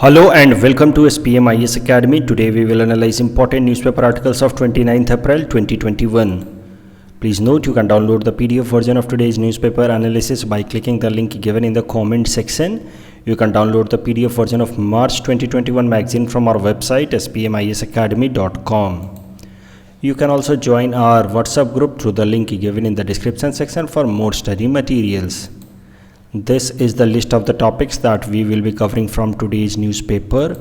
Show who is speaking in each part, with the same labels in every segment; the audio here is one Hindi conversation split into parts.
Speaker 1: Hello and welcome to SPM IS Academy. Today we will analyze important newspaper articles of 29th April 2021. Please note you can download the PDF version of today's newspaper analysis by clicking the link given in the comment section. You can download the PDF version of March 2021 magazine from our website spmisacademy.com. You can also join our WhatsApp group through the link given in the description section for more study materials. This is the list of the topics that we will be covering from today's newspaper.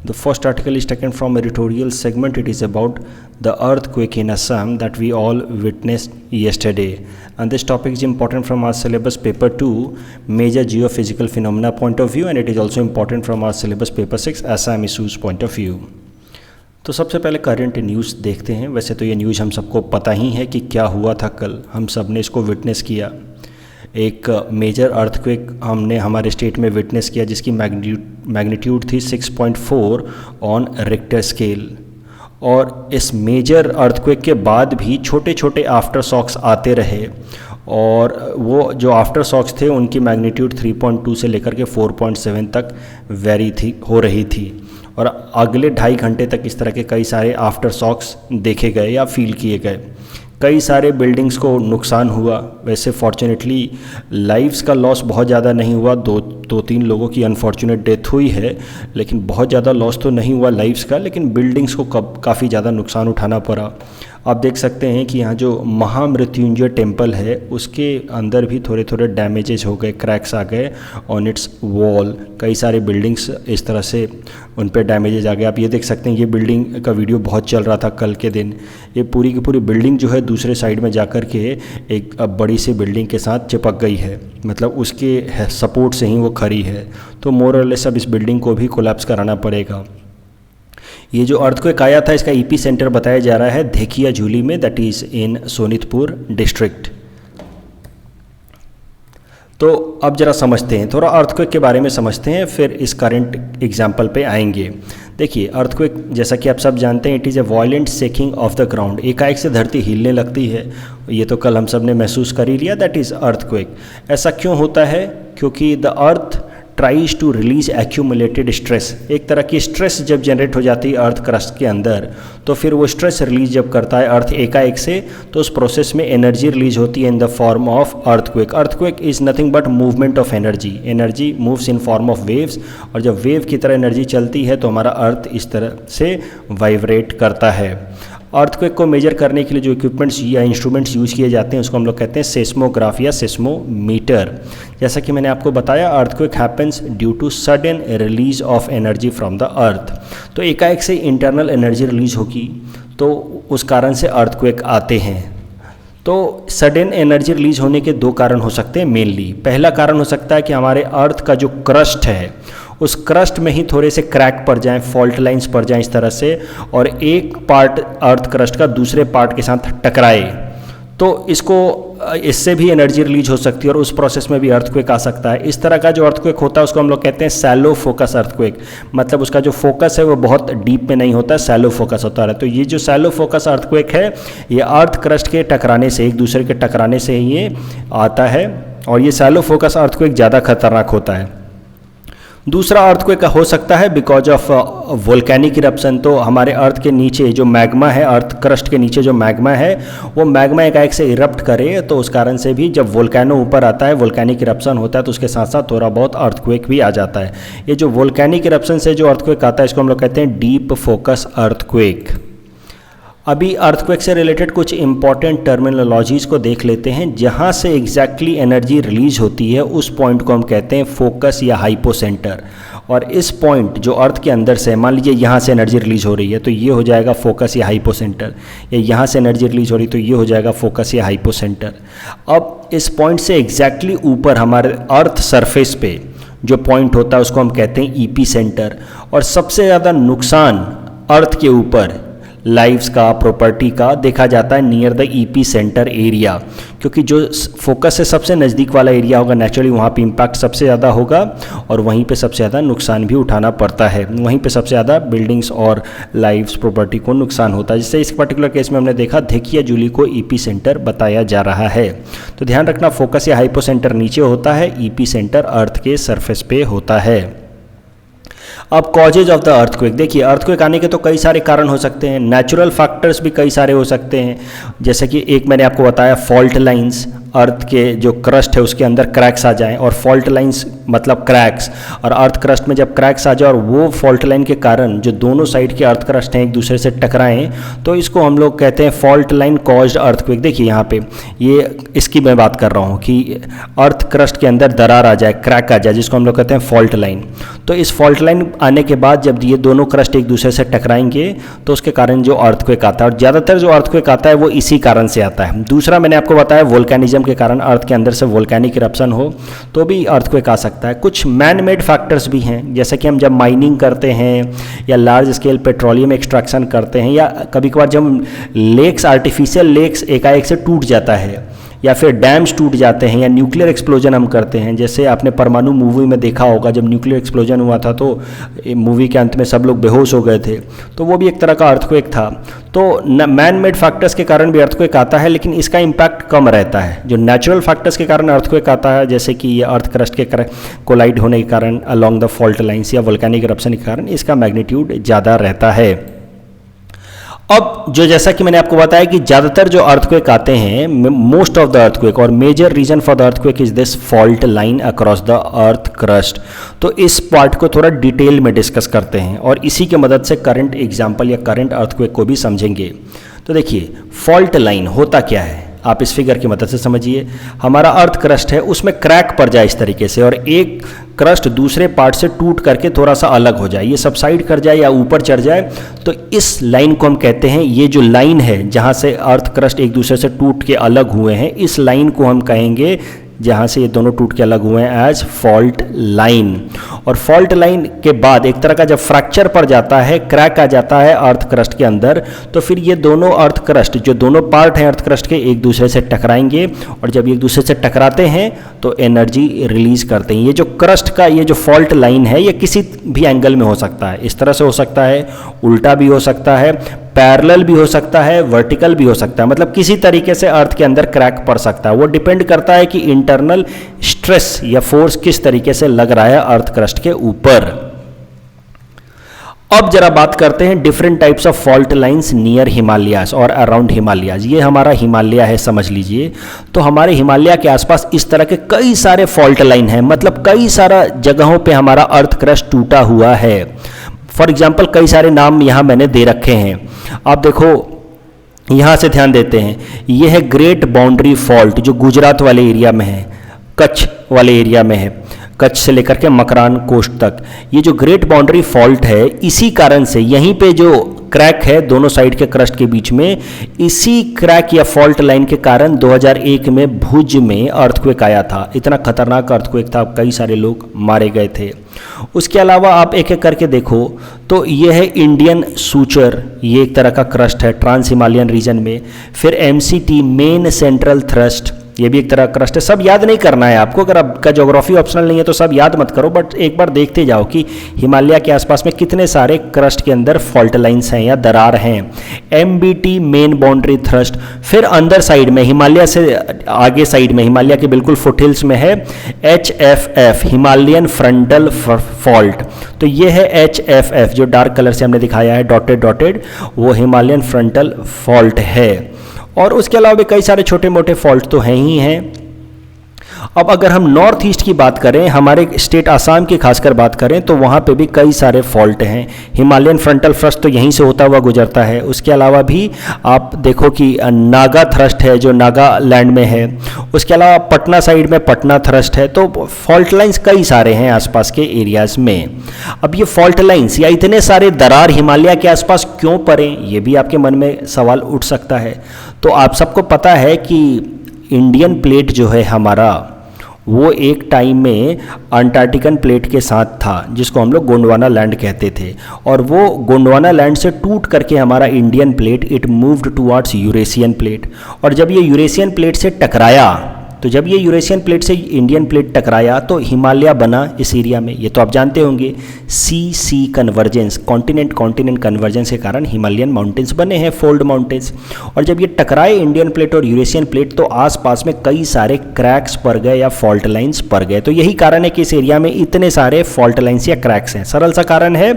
Speaker 1: The first article is taken from editorial segment. It is about the earthquake in Assam that we all witnessed yesterday. And this topic is important from our syllabus paper 2, major geophysical phenomena point of view, and it is also important from our syllabus paper 6, Assam issues point of view. तो सबसे पहले करंट न्यूज़ देखते हैं। वैसे तो ये न्यूज़ हम सबको पता ही है कि क्या हुआ था कल, हम सब ने इसको विटनेस किया। एक मेजर अर्थक्वेक हमने हमारे स्टेट में विटनेस किया जिसकी मैग्नीट्यूड थी 6.4 ऑन रिक्टर स्केल। और इस मेजर अर्थक्वेक के बाद भी छोटे छोटे आफ्टर शॉक्स आते रहे और वो जो आफ्टर शॉक्स थे उनकी मैग्नीट्यूड 3.2 से लेकर के 4.7 तक वेरी हो रही थी। और अगले 2.5 घंटे तक इस तरह के कई सारे आफ्टर शॉक्स देखे गए या फील किए गए। कई सारे बिल्डिंग्स को नुकसान हुआ। वैसे फॉर्चुनेटली लाइव्स का लॉस बहुत ज़्यादा नहीं हुआ, दो तीन लोगों की अनफॉर्चुनेट डेथ हुई है, लेकिन बहुत ज़्यादा लॉस तो नहीं हुआ लाइव्स का, लेकिन बिल्डिंग्स को काफ़ी ज़्यादा नुकसान उठाना पड़ा। आप देख सकते हैं कि यहाँ जो महामृत्युंजय टेम्पल है उसके अंदर भी थोड़े थोड़े डैमेजेस हो गए, क्रैक्स आ गए ऑन इट्स वॉल। कई सारे बिल्डिंग्स इस तरह से उन पे डैमेजेस आ गए। आप ये देख सकते हैं, ये बिल्डिंग का वीडियो बहुत चल रहा था कल के दिन। ये पूरी की पूरी बिल्डिंग जो है दूसरे साइड में जाकर के एक बड़ी सी बिल्डिंग के साथ चिपक गई है, मतलब उसके सपोर्ट से ही वो खड़ी है। तो मोर और लेस अब इस बिल्डिंग को भी कोलैप्स कराना पड़ेगा। ये जो अर्थक्वेक आया था इसका ईपी सेंटर बताया जा रहा है धेकिया झूली में, that is in Sonitpur district. तो अब जरा समझते हैं, थोड़ा अर्थक्वेक के बारे में समझते हैं, फिर इस करंट एग्जाम्पल पे आएंगे। देखिए अर्थक्वेक जैसा कि आप सब जानते हैं, it is a violent shaking of the ground. एकाएक से धरती हिलने लगती है, ये तो कल हम सब ने महसूस कर ही लिया, दैट इज़ अर्थक्वेक। ऐसा क्यों होता है? क्योंकि the earth tries to release accumulated stress. एक तरह की स्ट्रेस जब जनरेट हो जाती है अर्थ क्रस्ट के अंदर, तो फिर वो स्ट्रेस रिलीज जब करता है अर्थ एकाएक से, तो उस प्रोसेस में एनर्जी रिलीज होती है in the form of earthquake. Earthquake is nothing but movement of energy. Energy moves in form of waves, और जब वेव की तरह एनर्जी चलती है तो हमारा अर्थ इस तरह से वाइब्रेट करता है। अर्थक्वेक को मेजर करने के लिए जो इक्विपमेंट्स या इंस्ट्रूमेंट्स यूज़ किए जाते हैं उसको हम लोग कहते हैं सेस्मोग्राफ या सेस्मोमीटर। जैसा कि मैंने आपको बताया, earthquake happens due to sudden release of energy from the earth. तो एकाएक से इंटरनल एनर्जी रिलीज होगी तो उस कारण से अर्थक्वेक आते हैं। तो सडन एनर्जी रिलीज होने के 2 कारण हो सकते हैं मेनली। पहला कारण हो सकता है कि हमारे अर्थ का जो क्रस्ट है उस क्रस्ट में ही थोड़े से क्रैक पड़ जाएं, फॉल्ट लाइंस पड़ जाएं इस तरह से, और एक पार्ट अर्थ क्रस्ट का दूसरे पार्ट के साथ टकराए, तो इससे भी एनर्जी रिलीज हो सकती है और उस प्रोसेस में भी अर्थक्वेक आ सकता है। इस तरह का जो अर्थक्वेक होता है उसको हम लोग कहते हैं सैलो फोकस अर्थक्वेक। मतलब उसका जो फोकस है वो बहुत डीप में नहीं होता, सैलो फोकस होता है। तो ये जो सैलो फोकस अर्थक्वेक है ये अर्थ क्रस्ट के टकराने से, एक दूसरे के टकराने से ही ये आता है, और ये सैलो फोकस अर्थक्वेक ज़्यादा खतरनाक होता है। दूसरा अर्थक्वेक हो सकता है बिकॉज ऑफ वोल्केनिक इरप्शन। तो हमारे अर्थ के नीचे जो मैग्मा है, अर्थ क्रस्ट के नीचे जो मैग्मा है, वो मैग्मा एकाएक से इरप्ट करे, तो उस कारण से भी जब वोल्केनो ऊपर आता है, वोल्केनिक इरप्शन होता है, तो उसके साथ साथ थोड़ा बहुत अर्थक्वेक भी आ जाता है। ये जो वोल्केनिक इरप्शन से जो अर्थक्वेक आता है इसको हम लोग कहते हैं डीप फोकस अर्थक्वेक। अभी अर्थक्वेक से रिलेटेड कुछ इंपॉर्टेंट टर्मिनोलॉजीज़ को देख लेते हैं। जहाँ से एग्जैक्टली एनर्जी रिलीज होती है उस पॉइंट को हम कहते हैं फोकस या हाइपोसेंटर। और इस पॉइंट जो अर्थ के अंदर से, मान लीजिए यहाँ से एनर्जी रिलीज हो रही है तो ये हो जाएगा फोकस या हाइपोसेंटर, या यहाँ से एनर्जी रिलीज हो रही है तो ये हो जाएगा फोकस या हाइपोसेंटर। अब इस पॉइंट से एग्जैक्टली ऊपर हमारे अर्थ सरफेस पे जो पॉइंट होता है उसको हम कहते हैं ईपी सेंटर। और सबसे ज़्यादा नुकसान अर्थ के ऊपर लाइव्स का, प्रॉपर्टी का देखा जाता है near the EP centre area, क्योंकि जो फोकस से सबसे नज़दीक वाला एरिया होगा नेचुरली वहाँ पे इम्पैक्ट सबसे ज़्यादा होगा और वहीं पे सबसे ज़्यादा नुकसान भी उठाना पड़ता है। वहीं पे सबसे ज़्यादा बिल्डिंग्स और लाइव्स, प्रॉपर्टी को नुकसान होता है। जिससे इस पर्टिकुलर केस में हमने देखा धेकिया झूली को ईपी सेंटर बताया जा रहा है। तो ध्यान रखना, फोकस या हाइपो सेंटर नीचे होता है, ईपी सेंटर अर्थ के सरफेस पे होता है। अब कॉजेज ऑफ द अर्थक्वेक, देखिए अर्थक्वेक आने के तो कई सारे कारण हो सकते हैं, नेचुरल फैक्टर्स भी कई सारे हो सकते हैं, जैसे कि एक मैंने आपको बताया फॉल्ट लाइंस, अर्थ के जो क्रस्ट है उसके अंदर क्रैक्स आ जाएं, और फॉल्ट लाइंस मतलब क्रैक्स, और अर्थ क्रस्ट में जब क्रैक्स आ जाए और वो फॉल्ट लाइन के कारण जो दोनों साइड के अर्थ क्रस्ट हैं एक दूसरे से टकराएं, तो इसको हम लोग कहते हैं फॉल्ट लाइन कॉज्ड अर्थक्वेक। देखिए यहाँ पे ये इसकी मैं बात कर रहा हूँ कि अर्थ क्रस्ट के अंदर दरार आ जाए, क्रैक आ जाए, जिसको हम लोग कहते हैं फॉल्ट लाइन। तो इस फॉल्ट लाइन आने के बाद जब ये दोनों क्रस्ट एक दूसरे से टकराएंगे तो उसके कारण जो अर्थक्वेक आता है, और ज़्यादातर जो अर्थक्वेक आता है वो इसी कारण से आता है। दूसरा मैंने आपको बताया वोल्केनिज्म के कारण, अर्थ के अंदर से वोल्केनिक इरप्शन हो तो भी अर्थक्वेक आ सकता है। कुछ मैन मेड फैक्टर्स भी हैं, जैसे कि हम जब माइनिंग करते हैं या लार्ज स्केल पेट्रोलियम एक्सट्रैक्शन करते हैं, या कभी कभार जब लेक्स, आर्टिफिशियल लेक्स एकाएक से टूट जाता है, या फिर डैम्स टूट जाते हैं, या न्यूक्लियर एक्सप्लोजन हम करते हैं, जैसे आपने परमाणु मूवी में देखा होगा जब न्यूक्लियर एक्सप्लोजन हुआ था तो मूवी के अंत में सब लोग बेहोश हो गए थे, तो वो भी एक तरह का अर्थक्वेक था। तो मैन मेड फैक्टर्स के कारण भी अर्थक्वेक आता है, लेकिन इसका इम्पैक्ट कम रहता है। जो नेचुरल फैक्टर्स के कारण अर्थक्वेक आता है, जैसे कि ये अर्थ क्रस्ट के कोलाइड होने के कारण अलोंग द फॉल्ट लाइन्स या वोल्केनिक इरप्शन के कारण इसका मैग्नीट्यूड ज़्यादा रहता है। अब जो जैसा कि मैंने आपको बताया कि ज़्यादातर जो अर्थक्वेक आते हैं, मोस्ट ऑफ द अर्थक्वेक और major reason for the earthquake is this fault line across the earth crust. तो इस पार्ट को थोड़ा डिटेल में डिस्कस करते हैं और इसी की मदद से करंट एग्जाम्पल या करंट अर्थक्वेक को भी समझेंगे। तो देखिए फॉल्ट लाइन होता क्या है, आप इस फिगर की मदद से समझिए। हमारा अर्थ क्रस्ट है, उसमें क्रैक पड़ जाए इस तरीके से, और एक क्रस्ट दूसरे पार्ट से टूट करके थोड़ा सा अलग हो जाए, ये सबसाइड कर जाए या ऊपर चढ़ जाए, तो इस लाइन को हम कहते हैं, ये जो लाइन है जहाँ से अर्थ क्रस्ट एक दूसरे से टूट के अलग हुए हैं, इस लाइन को हम कहेंगे, जहाँ से ये दोनों टूट के अलग हुए हैं, एज फॉल्ट लाइन। और फॉल्ट लाइन के बाद एक तरह का जब फ्रैक्चर पड़ जाता है, क्रैक आ जाता है अर्थ क्रस्ट के अंदर, तो फिर ये दोनों अर्थ क्रस्ट, जो दोनों पार्ट हैं अर्थ क्रस्ट के, एक दूसरे से टकराएंगे, और जब एक दूसरे से टकराते हैं तो एनर्जी रिलीज करते हैं। ये जो क्रस्ट का ये जो फॉल्ट लाइन है, ये किसी भी एंगल में हो सकता है, इस तरह से हो सकता है, उल्टा भी हो सकता है, पैरेलल भी हो सकता है, वर्टिकल भी हो सकता है, मतलब किसी तरीके से अर्थ के अंदर क्रैक पड़ सकता है। वो डिपेंड करता है कि इंटरनल स्ट्रेस या फोर्स किस तरीके से लग रहा है अर्थ क्रस्ट के ऊपर। अब जरा बात करते हैं different types of fault lines near Himalayas और अराउंड हिमालयाज। ये हमारा हिमालय है, समझ लीजिए। तो हमारे हिमालय के आसपास इस तरह के कई सारे फॉल्ट लाइन हैं, मतलब कई सारा जगहों पे हमारा अर्थ क्रस्ट टूटा हुआ है। फॉर एग्जाम्पल कई सारे नाम यहाँ मैंने दे रखे हैं, आप देखो यहाँ से ध्यान देते हैं। ये है ग्रेट बाउंड्री फॉल्ट जो गुजरात वाले एरिया में है, कच्छ वाले एरिया में है, कच्छ से लेकर के मकरान कोस्ट तक। ये जो ग्रेट बाउंड्री फॉल्ट है, इसी कारण से यहीं पे जो क्रैक है दोनों साइड के क्रस्ट के बीच में, इसी क्रैक या फॉल्ट लाइन के कारण 2001 में भुज में अर्थक्वेक आया था। इतना खतरनाक अर्थक्वेक था, कई सारे लोग मारे गए थे। उसके अलावा आप एक एक करके देखो तो ये है इंडियन सूचर, ये एक तरह का क्रस्ट है ट्रांस हिमालयन रीजन में। फिर MCT मेन सेंट्रल थ्रस्ट, ये भी एक तरह क्रस्ट है। सब याद नहीं करना है आपको, अगर आपका ज्योग्राफी ऑप्शनल नहीं है तो सब याद मत करो, बट एक बार देखते जाओ कि हिमालय के आसपास में कितने सारे क्रस्ट के अंदर फॉल्ट लाइंस हैं या दरार हैं। MBT main boundary thrust. फिर अंदर साइड में हिमालय से आगे साइड में, हिमालय के बिल्कुल फुटहिल्स में है HFF हिमालयन फ्रंटल फॉल्ट। तो ये है HFF जो डार्क कलर से हमने दिखाया है, डॉटेड डॉटेड, वो हिमालयन फ्रंटल फॉल्ट है। और उसके अलावा भी कई सारे छोटे मोटे फॉल्ट तो हैं ही हैं। अब अगर हम नॉर्थ ईस्ट की बात करें, हमारे स्टेट आसाम की खासकर बात करें, तो वहाँ पे भी कई सारे फॉल्ट हैं। हिमालयन फ्रंटल थ्रस्ट तो यहीं से होता हुआ गुजरता है। उसके अलावा भी आप देखो कि नागा थ्रस्ट है जो नागालैंड में है। उसके अलावा पटना साइड में पटना थ्रस्ट है। तो फॉल्ट लाइंस कई सारे हैं आसपास के एरियाज़ में। अब ये फॉल्ट लाइंस या इतने सारे दरार हिमालय के आसपास क्यों पड़े, ये भी आपके मन में सवाल उठ सकता है। तो आप सबको पता है कि इंडियन प्लेट जो है हमारा, वो एक टाइम में अंटार्कटिकन प्लेट के साथ था, जिसको हम लोग गोंडवाना लैंड कहते थे। और वो गोंडवाना लैंड से टूट करके हमारा Indian plate, it moved towards Eurasian plate. और जब ये यूरेशियन प्लेट से टकराया तो जब ये यूरेशियन प्लेट से इंडियन प्लेट टकराया तो हिमालय बना इस एरिया में। ये तो आप जानते होंगे, सी कन्वर्जेंस, कॉन्टिनेंट कॉन्टिनेंट कन्वर्जेंस के कारण हिमालयन माउंटेन्स बने हैं, फोल्ड माउंटेन्स। और जब ये टकराए इंडियन प्लेट और यूरेशियन प्लेट तो आसपास में कई सारे क्रैक्स पड़ गए या फॉल्ट लाइंस पड़ गए। तो यही कारण है कि इस एरिया में इतने सारे फॉल्ट लाइंस या क्रैक्स हैं। सरल सा कारण है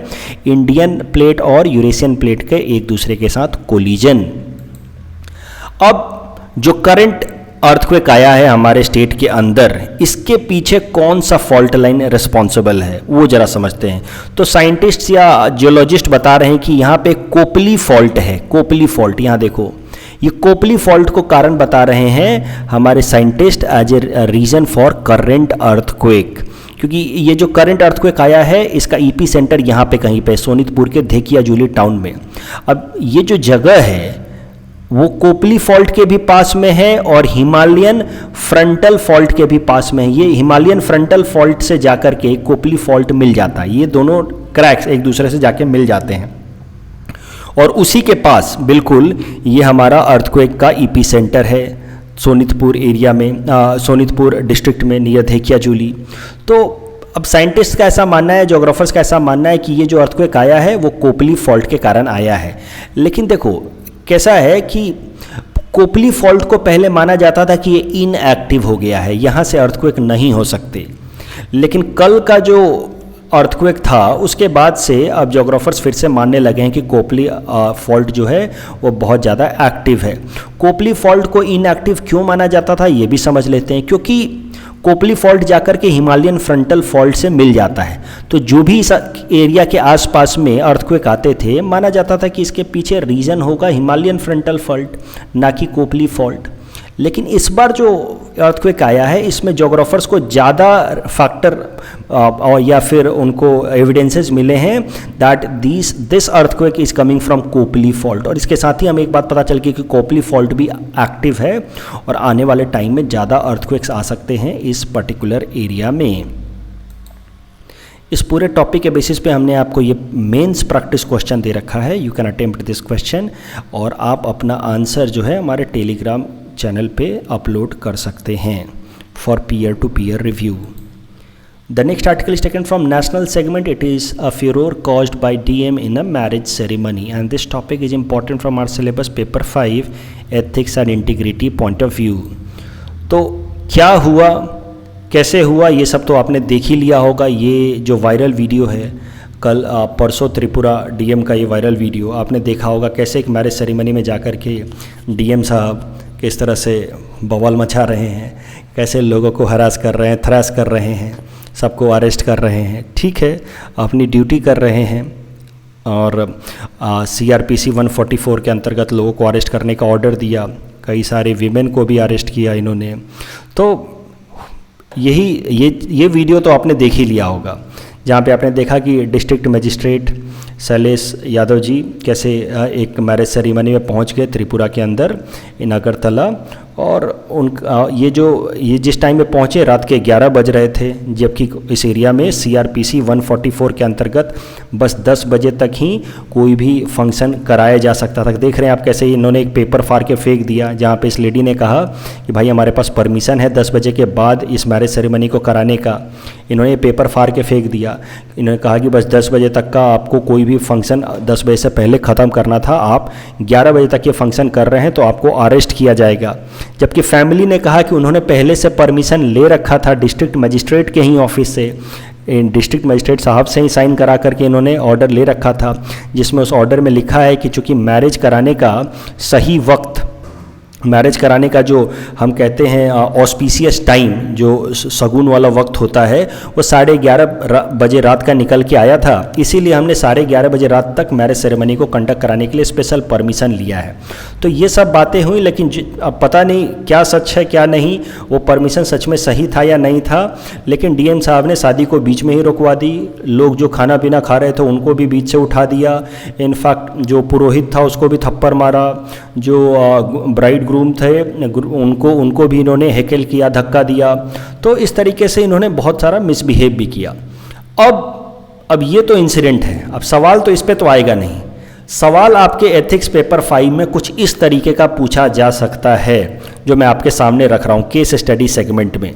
Speaker 1: इंडियन प्लेट और यूरेशियन प्लेट के एक दूसरे के साथ कोलिजन। अब जो करंट अर्थक्वेक आया है हमारे स्टेट के अंदर, इसके पीछे कौन सा फॉल्ट लाइन रिस्पॉन्सिबल है वो जरा समझते हैं। तो साइंटिस्ट या जियोलॉजिस्ट बता रहे हैं कि यहाँ पे कोपली फॉल्ट है। कोपली फॉल्ट, यहाँ देखो, ये कोपली फॉल्ट को कारण बता रहे हैं हमारे scientist as a reason for current earthquake. क्योंकि ये जो करंट अर्थक्वेक आया है इसका ईपी सेंटर यहाँ पे कहीं पे सोनितपुर के धेकियाजुली टाउन में। अब ये जो जगह है वो कोपली फॉल्ट के भी पास में है और हिमालयन फ्रंटल फॉल्ट के भी पास में है। ये हिमालयन फ्रंटल फॉल्ट से जाकर के कोपली फॉल्ट मिल जाता है। ये दोनों क्रैक्स एक दूसरे से जाके मिल जाते हैं और उसी के पास बिल्कुल ये हमारा अर्थक्वेक का ईपी सेंटर है सोनितपुर एरिया में, सोनितपुर डिस्ट्रिक्ट में नियर धेकियाजुली। तो अब साइंटिस्ट का ऐसा मानना है, ज्योग्राफर्स का ऐसा मानना है कि ये जो अर्थक्वेक आया है वो कोपली फॉल्ट के कारण आया है। लेकिन देखो कैसा है कि कोपली फॉल्ट को पहले माना जाता था कि ये इनएक्टिव हो गया है, यहाँ से अर्थक्वेक नहीं हो सकते। लेकिन कल का जो अर्थक्वेक था उसके बाद से अब ज्योग्राफर्स फिर से मानने लगे हैं कि कोपली फॉल्ट जो है वो बहुत ज़्यादा एक्टिव है। कोपली फॉल्ट को इनएक्टिव क्यों माना जाता था ये भी समझ लेते हैं। क्योंकि कोपली फॉल्ट जाकर के हिमालयन फ्रंटल फॉल्ट से मिल जाता है, तो जो भी इस एरिया के आसपास में अर्थक्वेक आते थे माना जाता था कि इसके पीछे रीजन होगा हिमालयन फ्रंटल फॉल्ट, ना कि कोपली फॉल्ट। लेकिन इस बार जो अर्थक्वेक आया है इसमें ज्योग्राफर्स को ज़्यादा फैक्टर और या फिर उनको एविडेंसेस मिले हैं that this earthquake is coming from Kopili fault. और इसके साथ ही हमें एक बात पता चल गई कि कोपली फॉल्ट भी एक्टिव है और आने वाले टाइम में ज़्यादा अर्थक्वेक्स आ सकते हैं इस पर्टिकुलर एरिया में। इस पूरे टॉपिक के बेसिस पे हमने आपको ये मेंस प्रैक्टिस क्वेश्चन दे रखा है। You can attempt this question और आप अपना आंसर जो है हमारे टेलीग्राम चैनल पे अपलोड कर सकते हैं for peer to peer review. The next article is taken from national segment. It is a furor caused by DM in a marriage ceremony and this topic is important from our syllabus paper 5 ethics and integrity point of view। तो क्या हुआ, कैसे हुआ, ये सब तो आपने देख ही लिया होगा। ये जो वायरल वीडियो है कल परसों त्रिपुरा डीएम का ये वायरल वीडियो आपने देखा होगा, कैसे एक मैरिज सेरेमनी में जाकर के डीएम साहब किस तरह से बवाल मचा रहे हैं, कैसे लोगों को हरास कर रहे हैं, थ्रैश कर रहे हैं, सबको अरेस्ट कर रहे हैं। ठीक है, अपनी ड्यूटी कर रहे हैं और CRPC 144 के अंतर्गत लोगों को अरेस्ट करने का ऑर्डर दिया, कई सारे वीमेन को भी अरेस्ट किया इन्होंने। तो ये वीडियो तो आपने देख ही लिया होगा, जहाँ पे आपने देखा कि डिस्ट्रिक्ट मजिस्ट्रेट शैलेश यादव जी कैसे एक मैरिज सेरेमनी में पहुँच गए त्रिपुरा के अंदर इन अगरतला। और ये जिस टाइम में पहुँचे रात के 11 बज रहे थे, जबकि इस एरिया में CRPC 144 के अंतर्गत बस 10 बजे तक ही कोई भी फंक्शन कराया जा सकता था। देख रहे हैं आप कैसे इन्होंने एक पेपर फाड़ के फेंक दिया, जहाँ पे इस लेडी ने कहा कि भाई हमारे पास परमिशन है 10 बजे के बाद इस मैरिज सेरेमनी को कराने का। इन्होंने पेपर फाड़ के फेंक दिया। इन्होंने कहा कि बस 10 बजे तक का आपको कोई भी फंक्शन 10 बजे से पहले ख़त्म करना था, आप 11 बजे तक ये फंक्शन कर रहे हैं तो आपको अरेस्ट किया जाएगा। जबकि फैमिली ने कहा कि उन्होंने पहले से परमिशन ले रखा था डिस्ट्रिक्ट मजिस्ट्रेट के ही ऑफिस से, डिस्ट्रिक्ट मजिस्ट्रेट साहब से ही साइन करा करके इन्होंने ऑर्डर ले रखा था, जिसमें उस ऑर्डर में लिखा है कि चूँकि मैरिज कराने का सही वक्त, मैरिज कराने का जो हम कहते हैं ऑस्पिशियस टाइम, जो शगुन वाला वक्त होता है, वो 11:30 बजे रात का निकल के आया था। इसीलिए हमने 11:30 बजे रात तक मैरिज सेरेमनी को कंडक्ट कराने के लिए स्पेशल परमिशन लिया है। तो ये सब बातें हुई, लेकिन अब पता नहीं क्या सच है क्या नहीं, वो परमिशन सच में सही था या नहीं था। लेकिन डीएम साहब ने शादी को बीच में ही रुकवा दी। लोग जो खाना पीना खा रहे थे उनको भी बीच से उठा दिया। इनफैक्ट जो पुरोहित था उसको भी थप्पड़ मारा, जो ब्राइड ग्रूम थे उनको भी इन्होंने हेकल किया, धक्का दिया। तो इस तरीके से इन्होंने बहुत सारा मिसबिहेव भी किया। अब ये तो इंसिडेंट है, अब सवाल तो इस पे तो आएगा नहीं। सवाल आपके एथिक्स पेपर 5 में कुछ इस तरीके का पूछा जा सकता है जो मैं आपके सामने रख रहा हूँ केस स्टडी सेगमेंट में।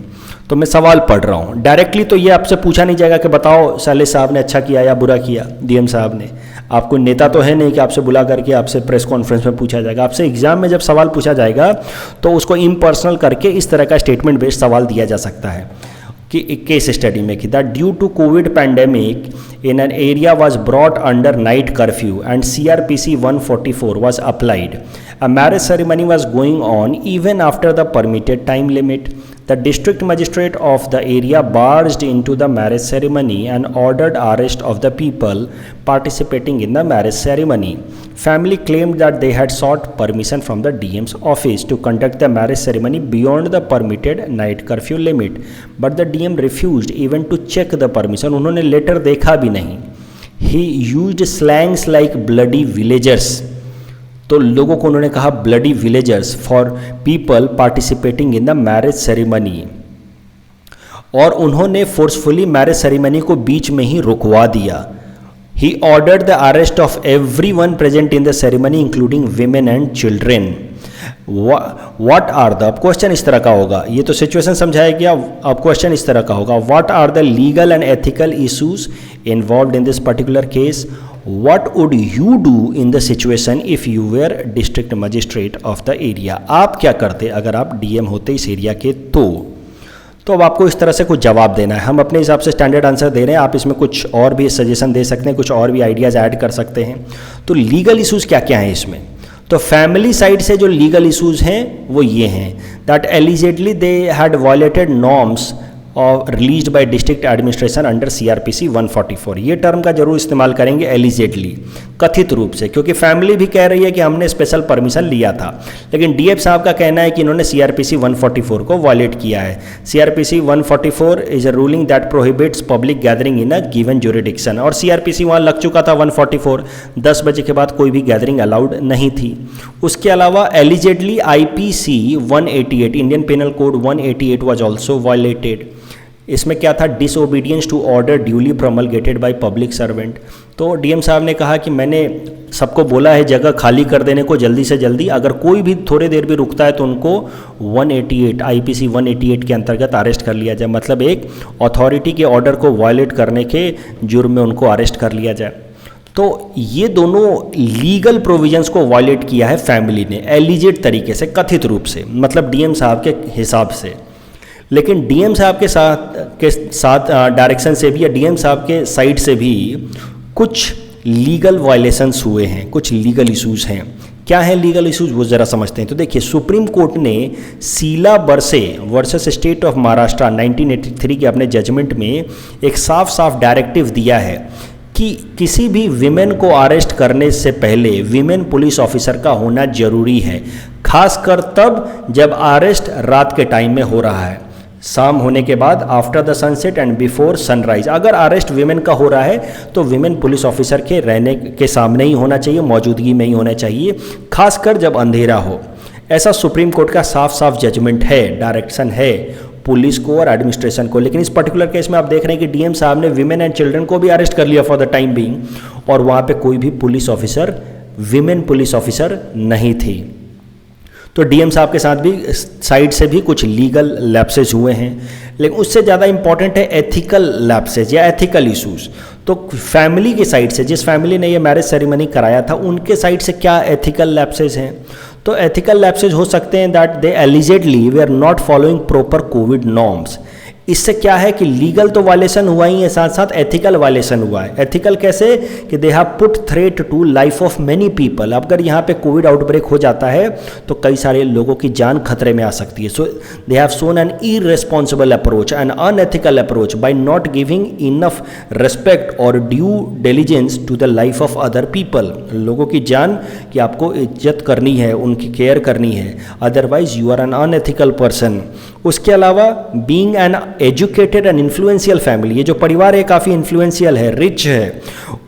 Speaker 1: तो मैं सवाल पढ़ रहा हूँ, डायरेक्टली तो ये आपसे पूछा नहीं जाएगा कि बताओ शैलेश साहब ने अच्छा किया या बुरा किया, डीएम साहब ने। आपको नेता तो है नहीं कि आपसे बुला करके आपसे प्रेस कॉन्फ्रेंस में पूछा जाएगा। आपसे एग्जाम में जब सवाल पूछा जाएगा तो उसको इम्पर्सनल करके इस तरह का स्टेटमेंट बेस्ड सवाल दिया जा सकता है कि एक केस स्टडी में कि that due to covid pandemic in an area was brought under night curfew and CRPC 144 was applied. A marriage ceremony was going on even after the permitted time limit. The district magistrate of the area barged into the marriage ceremony and ordered arrest of the people participating in the marriage ceremony. Family claimed that they had sought permission from the DM's office to conduct the marriage ceremony beyond the permitted night curfew limit, but the DM refused even to check the permission. उन्होंने लेटर देखा भी नहीं. He used slangs like bloody villagers. तो लोगों को उन्होंने कहा bloody villagers for people participating in the marriage ceremony, और उन्होंने फोर्सफुली मैरिज सेरेमनी को बीच में ही रुकवा दिया. He ordered the arrest of everyone present in the ceremony including women and children. What are the, अब क्वेश्चन इस तरह का होगा, ये तो सिचुएशन समझाया गया, अब क्वेश्चन इस तरह का होगा, what are the legal and ethical issues involved in this particular case. What would you do in the situation if you were district magistrate of the area? आप क्या करते अगर आप DM होते इस एरिया के तो अब आपको इस तरह से कुछ जवाब देना है. हम अपने हिसाब से स्टैंडर्ड आंसर दे रहे हैं, आप इसमें कुछ और भी सजेशन दे सकते हैं, कुछ और भी आइडियाज़ ऐड कर सकते हैं. तो लीगल इशूज़ क्या क्या हैं इसमें, तो फैमिली साइड से जो लीगल इशूज़ हैं वो ये हैं that allegedly they had violated norms और released by district administration under CRPC 144. ये टर्म का जरूर इस्तेमाल करेंगे, एलिजेडली, कथित रूप से, क्योंकि फैमिली भी कह रही है कि हमने स्पेशल परमिशन लिया था, लेकिन DF साहब का कहना है कि इन्होंने CRPC 144 को वायलेट किया है. CRPC 144 is a ruling that prohibits public gathering in a given jurisdiction, और CRPC वहाँ लग चुका था 144, 10 बजे के बाद कोई भी गैदरिंग अलाउड नहीं थी. उसके अलावा allegedly IPC 188 Indian penal code 188 was also violated. इसमें क्या था, disobedience to order duly promulgated by public servant. तो DM साहब ने कहा कि मैंने सबको बोला है जगह खाली कर देने को जल्दी से जल्दी, अगर कोई भी थोड़ी देर भी रुकता है तो उनको 188 IPC 188 के अंतर्गत अरेस्ट कर लिया जाए, मतलब एक अथॉरिटी के ऑर्डर को वायलेट करने के जुर्म में उनको अरेस्ट कर लिया जाए. तो ये दोनों लीगल प्रोविजंस को वायलेट किया है फैमिली ने एलिजेड तरीके से, कथित रूप से, मतलब DM साहब के हिसाब से. लेकिन DM साहब के साथ डायरेक्शन से भी या DM साहब के साइड से भी कुछ लीगल वायलेशंस हुए हैं, कुछ लीगल इश्यूज हैं. क्या है लीगल इश्यूज वो ज़रा समझते हैं. तो देखिए, सुप्रीम कोर्ट ने शीला बरसे वर्सेस स्टेट ऑफ महाराष्ट्र 1983 के अपने जजमेंट में एक साफ साफ डायरेक्टिव दिया है कि किसी भी विमेन को अरेस्ट करने से पहले विमेन पुलिस ऑफिसर का होना जरूरी है, खासकर तब जब अरेस्ट रात के टाइम में हो रहा है, शाम होने के बाद, after the sunset and before sunrise. अगर अरेस्ट विमेन का हो रहा है तो विमेन पुलिस ऑफिसर के रहने के सामने ही होना चाहिए, मौजूदगी में ही होना चाहिए, खासकर जब अंधेरा हो. ऐसा सुप्रीम कोर्ट का साफ साफ जजमेंट है, डायरेक्शन है पुलिस को और एडमिनिस्ट्रेशन को. लेकिन इस पर्टिकुलर केस में आप देख रहे हैं कि DM साहब ने विमेन एंड चिल्ड्रन को भी अरेस्ट कर लिया फॉर द टाइम बीइंग, और वहाँ पे कोई भी police officer, women police officer नहीं थी. तो DM साहब के साथ भी साइड से भी कुछ लीगल लैप्सेज हुए हैं. लेकिन उससे ज़्यादा इंपॉर्टेंट है एथिकल लैप्सेज या एथिकल इश्यूज. तो फैमिली की साइड से, जिस फैमिली ने ये मैरिज सेरेमनी कराया था, उनके साइड से क्या एथिकल लैप्सेज हैं. तो एथिकल लैप्सेज हो सकते हैं that they allegedly they are not following proper Covid norms. इससे क्या है कि लीगल तो वायलेशन हुआ ही है, साथ साथ एथिकल वायलेशन हुआ है. एथिकल कैसे कि they have put threat to life of many people. अगर यहाँ पे कोविड आउटब्रेक हो जाता है तो कई सारे लोगों की जान खतरे में आ सकती है. So they have shown an irresponsible approach, an unethical approach by not giving enough respect और due diligence to the life of other people. लोगों की जान की आपको इज्जत करनी है, उनकी केयर करनी है, otherwise you are an unethical person. उसके अलावा being an educated and influential family, ये जो परिवार है काफ़ी इन्फ्लुएंशियल है, रिच है,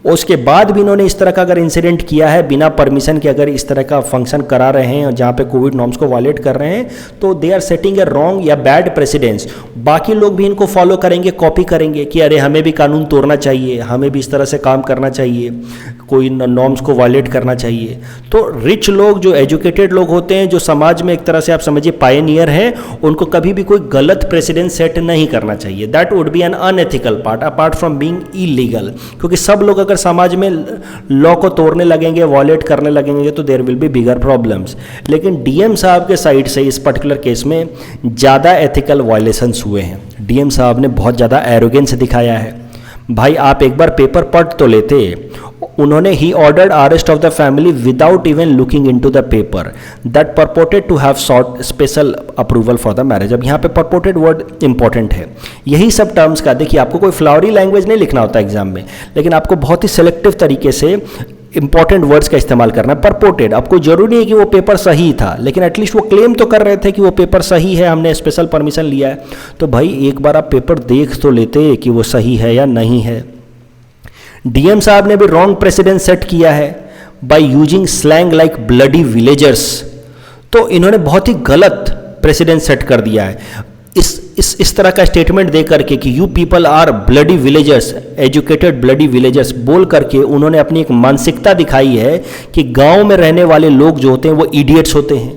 Speaker 1: उसके बाद भी इन्होंने इस तरह का अगर इंसिडेंट किया है बिना परमिशन के, अगर इस तरह का फंक्शन करा रहे हैं और जहाँ पे कोविड नॉर्म्स को वायलेट कर रहे हैं, तो they are setting a wrong या बैड प्रेसिडेंस। बाकी लोग भी इनको फॉलो करेंगे, कॉपी करेंगे कि अरे हमें भी कानून तोड़ना चाहिए, हमें भी इस तरह से काम करना चाहिए, कोई नॉर्म्स को वायलेट करना चाहिए। तो रिच लोग, जो एजुकेटेड लोग होते हैं, जो समाज में एक तरह से आप समझिए पायनियर हैं, उनको कभी भी कोई गलत प्रेसिडेंट सेट नहीं करना चाहिए। That would be an unethical part apart from being illegal, क्योंकि सब लोग अगर समाज में लॉ को तोड़ने लगेंगे, वॉलेट करने लगेंगे, तो there will be bigger problems. लेकिन डीएम साहब के साइड से इस पर्टिकुलर केस में ज़्यादा एथिकल वायलेशंस हुए हैं। डीएम साहब ने बहुत ज़्यादा एरोगेंस दिखाया है। भाई आप एक बार पेपर पढ़ तो लेते। उन्होंने ही ordered arrest of the family without even looking into the paper that purported to have sought special approval for the marriage. अब यहाँ पे परपोर्टेड वर्ड इंपॉर्टेंट है। यही सब टर्म्स का, देखिए आपको कोई फ्लावरी लैंग्वेज नहीं लिखना होता एग्जाम में, लेकिन आपको बहुत ही सेलेक्टिव तरीके से इंपॉर्टेंट वर्ड्स का इस्तेमाल करना है। परपोर्टेड, आपको जरूरी नहीं है कि वो पेपर सही था, लेकिन एटलीस्ट वो क्लेम तो कर रहे थे कि वो पेपर सही है, हमने स्पेशल परमिशन लिया है। तो भाई एक बार आप पेपर देख तो लेते कि वो सही है या नहीं है। डीएम साहब ने भी रॉन्ग प्रेसिडेंट सेट किया है by using slang like bloody villagers. तो इन्होंने बहुत ही गलत प्रेसिडेंट सेट कर दिया है इस तरह का स्टेटमेंट दे करके कि you people are bloody villagers, educated bloody villagers बोल करके उन्होंने अपनी एक मानसिकता दिखाई है कि गांव में रहने वाले लोग जो होते हैं वो इडियट्स होते हैं।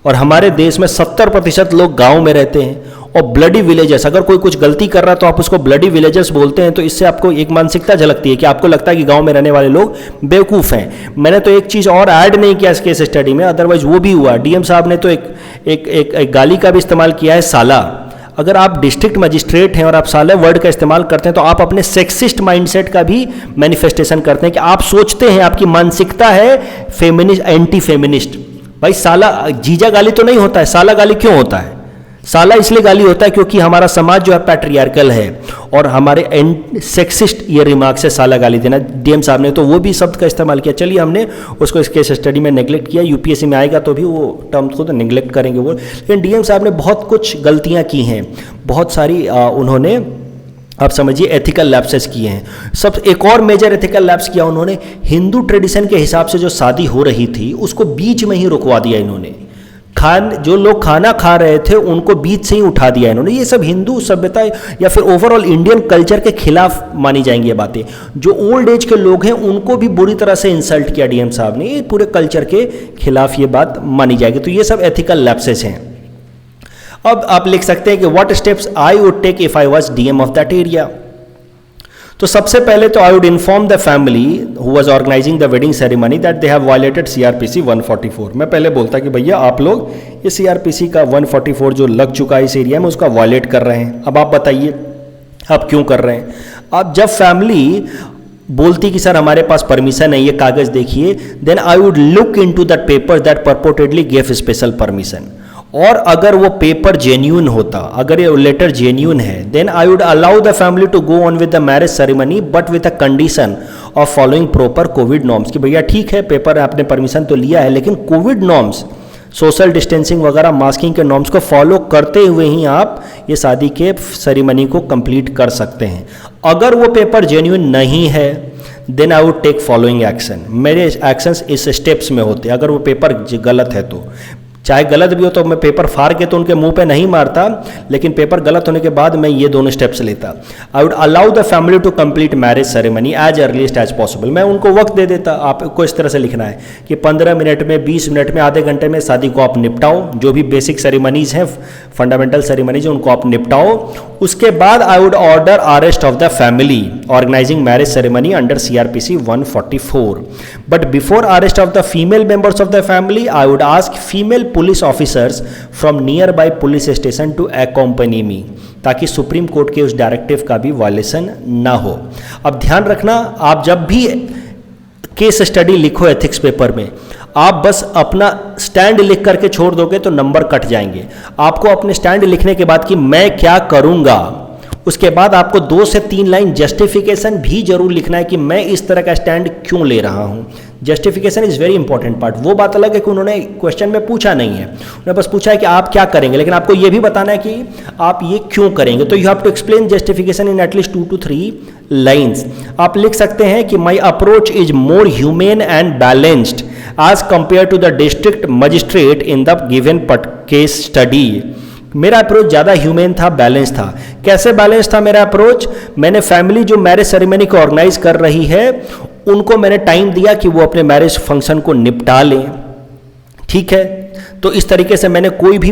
Speaker 1: और हमारे देश में 70% लोग गांव में रहते हैं, और ब्लडी विलेजर्स, अगर कोई कुछ गलती कर रहा है तो आप उसको ब्लडी विलेजर्स बोलते हैं। तो इससे आपको एक मानसिकता झलकती है कि आपको लगता है कि गांव में रहने वाले लोग बेवकूफ़ हैं। मैंने तो एक चीज़ और ऐड नहीं किया इस केस स्टडी में, अदरवाइज वो भी हुआ। डीएम साहब ने तो एक गाली का भी इस्तेमाल किया है, साला। अगर आप डिस्ट्रिक्ट मजिस्ट्रेट हैं और आप साले वर्ड का इस्तेमाल करते हैं तो आप अपने सेक्सिस्ट माइंडसेट का भी मैनिफेस्टेशन करते हैं कि आप सोचते हैं, आपकी मानसिकता है फेमिनिस्ट, एंटी फेमिनिस्ट। भाई साला जीजा गाली तो नहीं होता है, साला गाली क्यों होता है? साला इसलिए गाली होता है क्योंकि हमारा समाज जो है पैट्रियार्कल है, और हमारे सेक्सिस्ट ये रिमार्क से साला गाली देना। डीएम साहब ने तो वो भी शब्द का इस्तेमाल किया। चलिए हमने उसको इस केस स्टडी में नेग्लेक्ट किया, यूपीएससी में आएगा तो भी वो टर्म्स को तो नेग्लेक्ट करेंगे वो। लेकिन डीएम साहब ने बहुत कुछ गलतियाँ की हैं, बहुत सारी उन्होंने आप समझिए एथिकल लैप्सेस किए हैं। सब एक और मेजर एथिकल लैप्स किया उन्होंने, हिंदू ट्रेडिशन के हिसाब से जो शादी हो रही थी उसको बीच में ही रुकवा दिया इन्होंने। जो लोग खाना खा रहे थे उनको बीच से ही उठा दिया इन्होंने। ये सब हिंदू सभ्यता या फिर ओवरऑल इंडियन कल्चर के खिलाफ मानी जाएंगी ये बातें। जो ओल्ड एज के लोग हैं उनको भी बुरी तरह से इंसल्ट किया डीएम साहब ने, ये पूरे कल्चर के खिलाफ ये बात मानी जाएगी। तो ये सब एथिकल लैप्सेस हैं। अब आप लिख सकते हैं कि what steps I would take if I was DM of that area. तो सबसे पहले तो I would inform the family who was organising the wedding ceremony that they have violated CrPC 144। मैं पहले बोलता कि भैया आप लोग ये सीआरपीसी का 144 जो लग चुका है इस एरिया में उसका वायलेट कर रहे हैं। अब आप बताइए आप क्यों कर रहे हैं? अब जब फैमिली बोलती कि सर हमारे पास परमिशन है, ये कागज देखिए, then I would look into that paper that purportedly give special permission. और अगर वो पेपर जेन्यून होता, अगर ये लेटर जेन्यून है, then I would allow the family to go on with the marriage ceremony but with a condition of following proper Covid norms. कि भैया ठीक है पेपर आपने परमिशन तो लिया है, लेकिन कोविड नॉर्म्स, सोशल डिस्टेंसिंग वगैरह, मास्किंग के नॉर्म्स को फॉलो करते हुए ही आप ये शादी के सेरेमनी को कंप्लीट कर सकते हैं। अगर वो पेपर जेन्यून नहीं है then I would take following action. मेरे एक्शंस इस स्टेप्स में होते। अगर वो पेपर गलत है तो, चाहे गलत भी हो तो मैं पेपर फाड़ के तो उनके मुंह पे नहीं मारता, लेकिन पेपर गलत होने के बाद मैं ये दोनों स्टेप्स लेता। I would allow the family to complete marriage ceremony as earliest as possible. मैं उनको वक्त दे देता, आपको इस तरह से लिखना है कि 15 मिनट में, 20 मिनट में, आधे घंटे में शादी को आप निपटाओ। जो भी बेसिक सेरेमनीज हैं, फंडामेंटल सेरेमनीज उनको आप निपटाओ। उसके बाद I would order arrest of the family organising marriage ceremony under CrPC 144। But before arrest of the female members of the family I would ask female police officers from nearby police station to accompany me, ताकि सुप्रीम कोर्ट के उस डायरेक्टिव का भी वायलेशन ना हो। अब ध्यान रखना, आप जब भी केस स्टडी लिखो एथिक्स पेपर में, आप बस अपना स्टैंड लिख करके छोड़ दोगे तो नंबर कट जाएंगे। आपको अपने स्टैंड लिखने के बाद कि मैं क्या करूंगा उसके बाद आपको 2 से 3 लाइन जस्टिफिकेशन भी जरूर लिखना है कि मैं इस तरह का स्टैंड क्यों ले रहा हूं। Justification is very important part. वो बात अलग है कि उन्होंने क्वेश्चन में पूछा नहीं है, उन्होंने बस पूछा है कि आप क्या करेंगे, लेकिन आपको ये भी बताना है कि आप ये क्यों करेंगे। तो you have to explain justification in at least 2 to 3 lines. आप लिख सकते हैं कि my approach is more humane and balanced as compare to the district magistrate in the given case study. मेरा अप्रोच ज़्यादा ह्यूमेन था, बैलेंस था। कैसे बैलेंस था मेरा अप्रोच? मैंने फैमिली जो मैरिज सेरेमनी को ऑर्गेनाइज कर रही है उनको मैंने टाइम दिया कि वो अपने मैरिज फंक्शन को निपटा लें, ठीक है। तो इस तरीके से मैंने कोई भी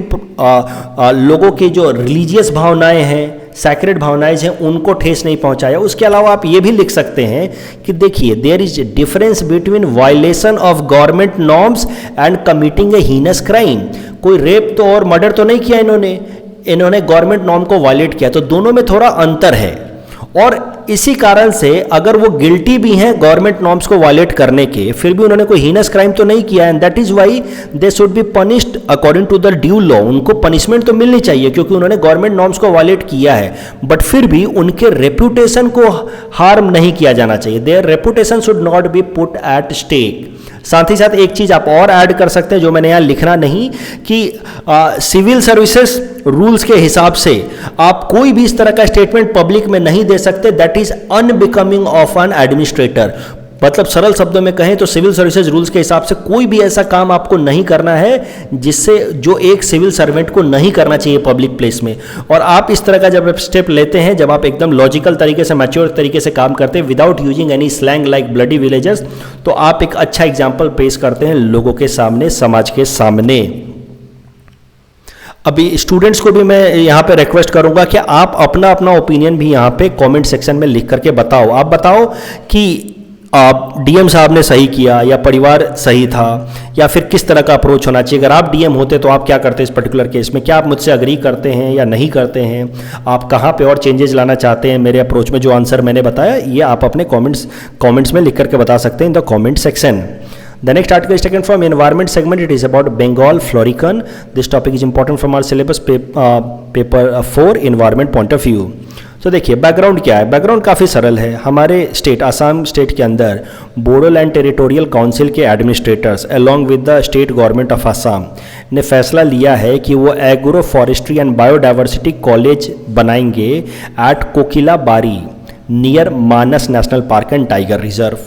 Speaker 1: लोगों की जो रिलीजियस भावनाएं हैं, सैक्रेड भावनाएं हैं, उनको ठेस नहीं पहुंचाया। उसके अलावा आप ये भी लिख सकते हैं कि देखिए there is difference between violation of government norms and committing a heinous crime. कोई रेप तो और मर्डर तो नहीं किया इन्होंने गवर्नमेंट नॉर्म को वायलेट किया, तो दोनों में थोड़ा अंतर है। और इसी कारण से अगर वो गिल्टी भी हैं गवर्नमेंट नॉर्म्स को वायलेट करने के, फिर भी उन्होंने कोई हीनस क्राइम तो नहीं किया, and that is why they should be punished according to the due law. उनको पनिशमेंट तो मिलनी चाहिए क्योंकि उन्होंने गवर्नमेंट नॉर्म्स को वायलेट किया है, बट फिर भी उनके रेपुटेशन को हार्म नहीं किया जाना चाहिए। Their reputation should not be put at stake. साथ ही साथ एक चीज आप और ऐड कर सकते हैं जो मैंने यहां लिखना नहीं, कि सिविल सर्विसेज रूल्स के हिसाब से आप कोई भी इस तरह का स्टेटमेंट पब्लिक में नहीं दे सकते, that is unbecoming of an administrator. मतलब सरल शब्दों में कहें तो सिविल सर्विसेज रूल्स के हिसाब से कोई भी ऐसा काम आपको नहीं करना है जिससे जो एक सिविल सर्वेंट को नहीं करना चाहिए पब्लिक प्लेस में। और आप इस तरह का जब स्टेप लेते हैं, जब आप एकदम लॉजिकल तरीके से, मैच्योर तरीके से काम करते हैं without using any slang like bloody villagers, तो आप एक अच्छा एग्जाम्पल पेश करते हैं लोगों के सामने, समाज के सामने। अभी स्टूडेंट्स को भी मैं यहाँ पे रिक्वेस्ट करूंगा कि आप अपना अपना ओपिनियन भी यहाँ पे कमेंट सेक्शन में लिख करके बताओ। आप बताओ कि आप डीएम साहब ने सही किया या परिवार सही था, या फिर किस तरह का अप्रोच होना चाहिए। अगर आप डीएम होते तो आप क्या करते इस पर्टिकुलर केस में? क्या आप मुझसे अग्री करते हैं या नहीं करते हैं? आप कहाँ पे और चेंजेस लाना चाहते हैं मेरे अप्रोच में? जो आंसर मैंने बताया ये आप अपने कमेंट्स में लिख करके बता सकते हैं in the comment section. The next article is taken from environment segment. It is about Bengal florican. This topic is important from our syllabus paper 4 environment point of view. तो देखिए बैकग्राउंड क्या है। बैकग्राउंड काफ़ी सरल है। हमारे स्टेट आसाम स्टेट के अंदर बोडोलैंड टेरिटोरियल काउंसिल के administrators along with the state government of Assam ने फैसला लिया है कि वो agro forestry and biodiversity college बनाएंगे at Kokilabari near Manas national park and tiger reserve.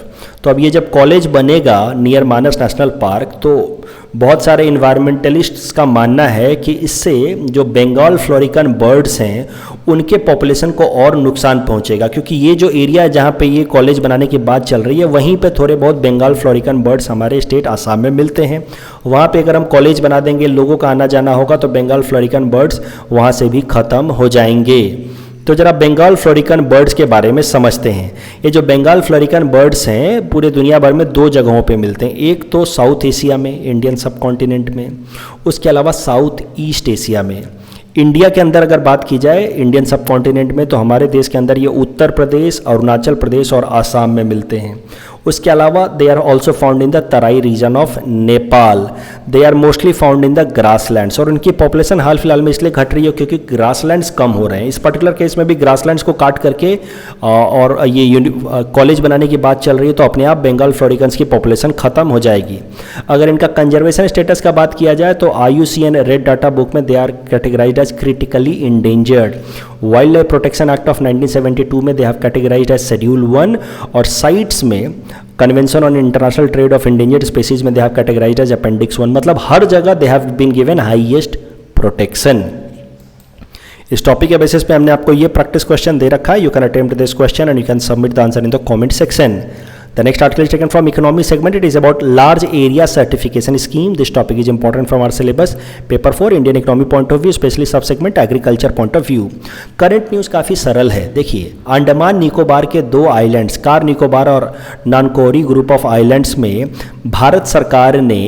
Speaker 1: तो अब ये जब कॉलेज बनेगा नियर मानस नेशनल पार्क, तो बहुत सारे इन्वायरमेंटलिस्ट्स का मानना है कि इससे जो बंगाल फ्लोरिकन बर्ड्स हैं उनके पॉपुलेशन को और नुकसान पहुंचेगा, क्योंकि ये जो एरिया जहाँ पे ये कॉलेज बनाने की बात चल रही है वहीं पे थोड़े बहुत बंगाल फ्लोरिकन बर्ड्स हमारे स्टेट आसाम में मिलते हैं। वहाँ पे अगर हम कॉलेज बना देंगे, लोगों का आना जाना होगा, तो बंगाल फ्लोरिकन बर्ड्स वहाँ से भी ख़त्म हो जाएंगे। तो जरा बंगाल फ्लोरिकन बर्ड्स के बारे में समझते हैं। ये जो बंगाल फ्लोरिकन बर्ड्स हैं पूरे दुनिया भर में 2 जगहों पे मिलते हैं। एक तो साउथ एशिया में, इंडियन सब कॉन्टिनेंट में, उसके अलावा साउथ ईस्ट एशिया में। इंडिया के अंदर अगर बात की जाए इंडियन सब कॉन्टिनेंट में, तो हमारे देश के अंदर ये उत्तर प्रदेश, अरुणाचल प्रदेश और आसाम में मिलते हैं। उसके अलावा they are also found in the Terai region of Nepal. They are mostly found in the grasslands, और उनकी पॉपुलेशन हाल फिलहाल में इसलिए घट रही है क्योंकि ग्रासलैंड्स कम हो रहे हैं। इस पर्टिकुलर केस में भी ग्रासलैंड्स को काट करके और ये कॉलेज बनाने की बात चल रही है, तो अपने आप बंगाल फ्लोरिकन्स की पॉपुलेशन खत्म हो जाएगी। अगर इनका कंजर्वेशन स्टेटस का बात किया जाए तो IUCN रेड डाटा बुक में they are categorised as critically endangered. Wildlife protection act of 1972 में they have categorised as schedule 1, और साइट्स में convention on international trade of endangered species में they have categorised as appendix 1। मतलब हर जगह they have been given highest protection. इस टॉपिक के बेसिस पे हमने आपको ये प्रैक्टिस क्वेश्चन दे रखा है। You can attempt this question and you can submit the answer in the comment section. The next article is taken from economy segment. It is about large area certification scheme. This topic is important from our syllabus paper 4 Indian economy point of view, especially subsegment agriculture point of view. Current news काफ़ी सरल है। देखिए अंडमान निकोबार के 2 आइलैंड्स, कार निकोबार और नानकोरी ग्रुप ऑफ आइलैंड्स में भारत सरकार ने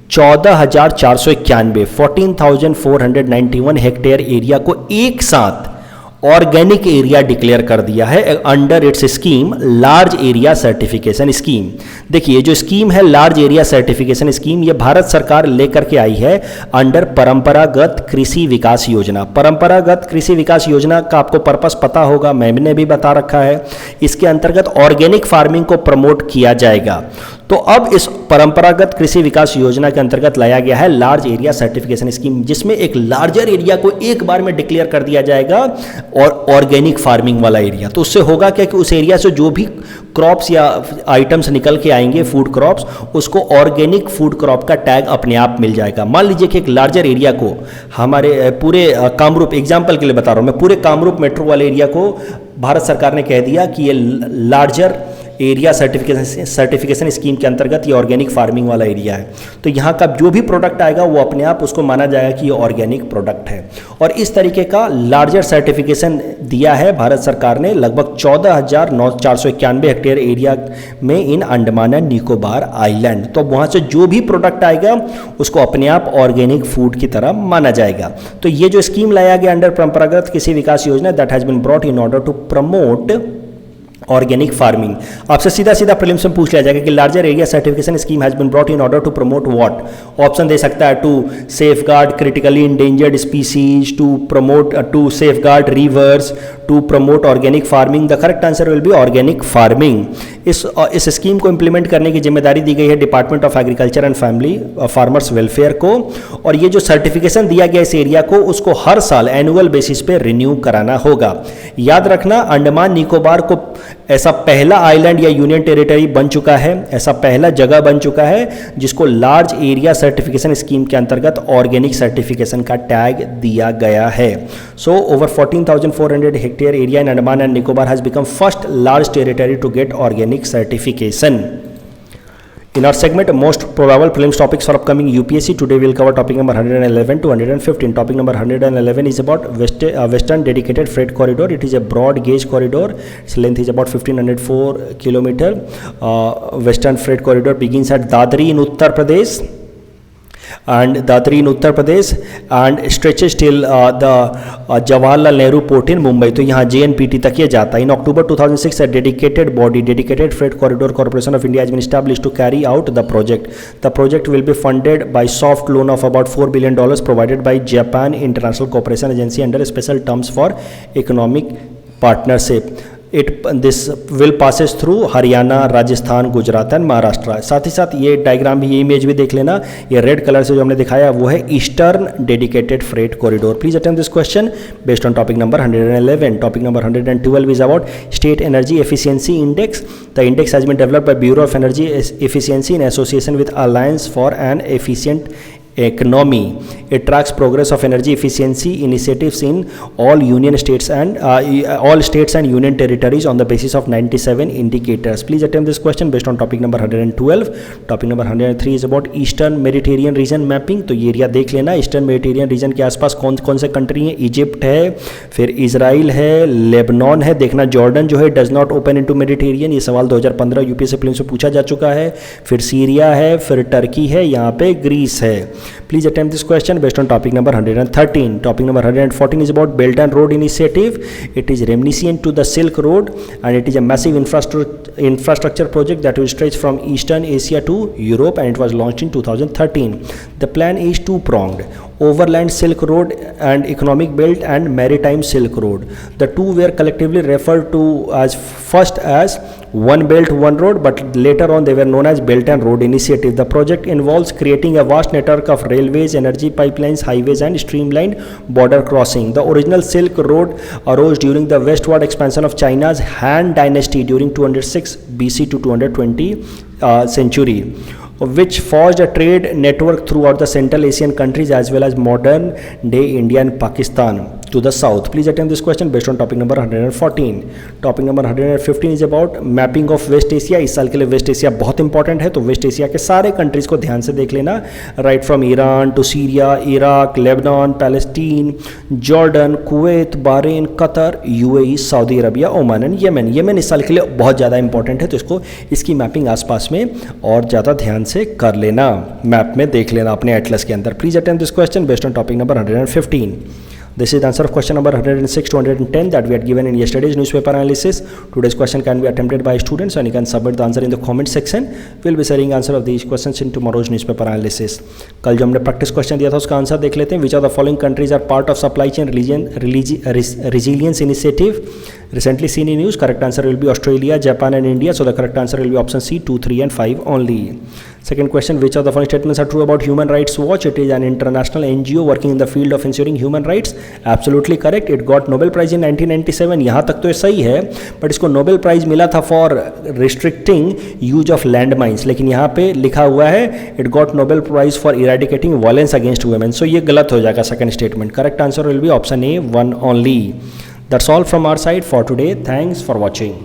Speaker 1: 14,491 14,491 हेक्टेयर एरिया को एक साथ ऑर्गेनिक एरिया डिक्लेयर कर दिया है under its scheme large area certification scheme. देखिए जो स्कीम है लार्ज एरिया सर्टिफिकेशन स्कीम, ये भारत सरकार लेकर के आई है अंडर परंपरागत कृषि विकास योजना। परंपरागत कृषि विकास योजना का आपको पर्पस पता होगा, मैंने भी बता रखा है। इसके अंतर्गत ऑर्गेनिक फार्मिंग को प्रमोट किया जाएगा। तो अब इस परंपरागत कृषि विकास योजना के अंतर्गत लाया गया है लार्ज एरिया सर्टिफिकेशन स्कीम, जिसमें एक लार्जर एरिया को एक बार में डिक्लेयर कर दिया जाएगा और ऑर्गेनिक फार्मिंग वाला एरिया। तो उससे होगा क्या कि उस एरिया से जो भी क्रॉप्स या आइटम्स निकल के आएंगे, फूड क्रॉप्स, उसको ऑर्गेनिक फूड क्रॉप का टैग अपने आप मिल जाएगा। मान लीजिए कि एक लार्जर एरिया को हमारे पूरे कामरूप, एग्जाम्पल के लिए बता रहा हूँ मैं, पूरे कामरूप मेट्रो वाले एरिया को भारत सरकार ने कह दिया कि ये लार्जर एरिया सर्टिफिकेशन स्कीम के अंतर्गत ये ऑर्गेनिक फार्मिंग वाला एरिया है। तो यहाँ का जो भी प्रोडक्ट आएगा वो अपने आप उसको माना जाएगा कि ये ऑर्गेनिक प्रोडक्ट है। और इस तरीके का लार्जर सर्टिफिकेशन दिया है भारत सरकार ने लगभग 14,491 हेक्टेयर एरिया में इन अंडमान एंड निकोबार आइलैंड। तो वहाँ से जो भी प्रोडक्ट आएगा उसको अपने आप ऑर्गेनिक फूड की तरह माना जाएगा। तो ये जो स्कीम लाया गया अंडर परंपरागत Krishi Vikas Yojana, that has been brought in order to promote organic farming. आपसे सीधा सीधा प्रीलिम्स में पूछ लिया जाएगा कि larger area certification scheme has been brought in order to promote what. Option दे सकता है to safeguard critically endangered species, to promote, to safeguard rivers, to promote organic farming. The correct answer will be organic farming. इस स्कीम को इंप्लीमेंट करने की जिम्मेदारी दी गई है department of agriculture and family farmers welfare को। और ये जो सर्टिफिकेशन दिया गया इस एरिया को, उसको हर साल एनुअल बेसिस पे रिन्यू कराना होगा। याद रखना, अंडमान निकोबार को ऐसा पहला आइलैंड या यूनियन टेरिटरी बन चुका है, ऐसा पहला जगह बन चुका है जिसको लार्ज एरिया सर्टिफिकेशन स्कीम के अंतर्गत ऑर्गेनिक सर्टिफिकेशन का टैग दिया गया है। So over 14,400 hectare area in Andaman and Nicobar has become first large territory to get organic certification. In our segment, most probable prelims topics for upcoming UPSC, today we will cover topic number 111 to 115. Topic number 111 is about Western Dedicated Freight Corridor. It is a broad gauge corridor. Its length is about 1504 kilometer. Western Freight Corridor begins at Dadri in Uttar Pradesh and stretches till the Jawaharlal Nehru Port in Mumbai. तो यहाँ JNPT तक ये जाता है। In October 2006, a dedicated freight corridor corporation of India has been established to carry out the project. The project will be funded by soft loan of about $4 billion provided by Japan International Cooperation Agency under special terms for economic partnership. This will passes through Haryana, Rajasthan, Gujarat and Maharashtra. साथ ही साथ ये डायग्राम भी, ये इमेज भी देख लेना, ये रेड कलर से जो हमने दिखाया वो है eastern dedicated freight corridor. Please attempt this question based on topic number 111. Topic number 112 is about State Energy Efficiency Index. The index has been developed by Bureau of Energy Efficiency in association with Alliance for an Efficient Economy. It tracks progress of energy efficiency initiatives in all states and union territories on the basis of 97 indicators. Please attempt this question based on topic number 112. Topic number 103 is about Eastern Mediterranean region mapping. तो ये एरिया देख लेना, ईस्टर्न मेडिटेरियन रीजन के आसपास कौन कौन से कंट्री हैं। इजिप्ट है, फिर इजराइल है, लेबनान है। देखना जॉर्डन जो है does not open into Mediterranean, ये सवाल 2015 यूपीएससी प्रीलिम्स में पूछा जा चुका है। फिर सीरिया है, फिर टर्की है, यहाँ पे ग्रीस है। Please attempt this question based on topic number 113. Topic number 114 is about Belt and Road Initiative. It is reminiscent to the Silk Road and it is a massive infrastructure project that will stretch from Eastern Asia to Europe, and it was launched in 2013. The plan is two-pronged: Overland Silk Road and Economic Belt and Maritime Silk Road. The two were collectively referred to as first as One Belt One Road, but later on they were known as Belt and Road Initiative. The project involves creating a vast network of railways, energy pipelines, highways and streamlined border crossing. The original Silk Road arose during the westward expansion of China's Han Dynasty during 206 BC to 220 century, which forged a trade network throughout the Central Asian countries as well as modern day India and Pakistan to the south. Please attempt this question based on topic number 114. Topic number 115 is about mapping of West Asia. इस साल के लिए वेस्ट एशिया बहुत इंपॉर्टेंट है, तो वेस्ट एशिया के सारे कंट्रीज को ध्यान से देख लेना, right from Iran to Syria, Iraq, Lebanon, Palestine, Jordan, Kuwait, Bahrain, Qatar, UAE, Saudi Arabia, Oman and Yemen. Yemen इस साल के लिए बहुत ज़्यादा इंपॉर्टेंट है, तो इसको इसकी मैपिंग आसपास में और ज़्यादा ध्यान से कर लेना, मैप में देख लेना अपने एटलस के अंदर। Please attempt this question based on topic number 115. This is the answer of question number 106 to 110 that we had given in yesterday's newspaper analysis. Today's question can be attempted by students and you can submit the answer in the comment section. We'll be sharing answer of these questions in tomorrow's newspaper analysis. कल जो हमने प्रैक्टिस क्वेश्चन दिया था उसका आंसर देख लेते हैं. Which of the following countries are part of supply chain resilience initiative recently seen in news? Correct answer will be Australia, Japan and India. So the correct answer will be option C, 2, 3 and 5 only. Second question, which of the following statements are true about Human Rights Watch? It is an international NGO working in the field of ensuring human rights. Absolutely correct. It got Nobel Prize in 1997. यहाँ तक तो ये सही है, बट इसको नोबेल प्राइज मिला था for restricting use of landmines, लेकिन यहाँ पे लिखा हुआ है it got Nobel prize for eradicating violence against women. So ये गलत हो जाएगा second statement. Correct answer will be option A, 1 only. That's all from our side for today. Thanks for watching.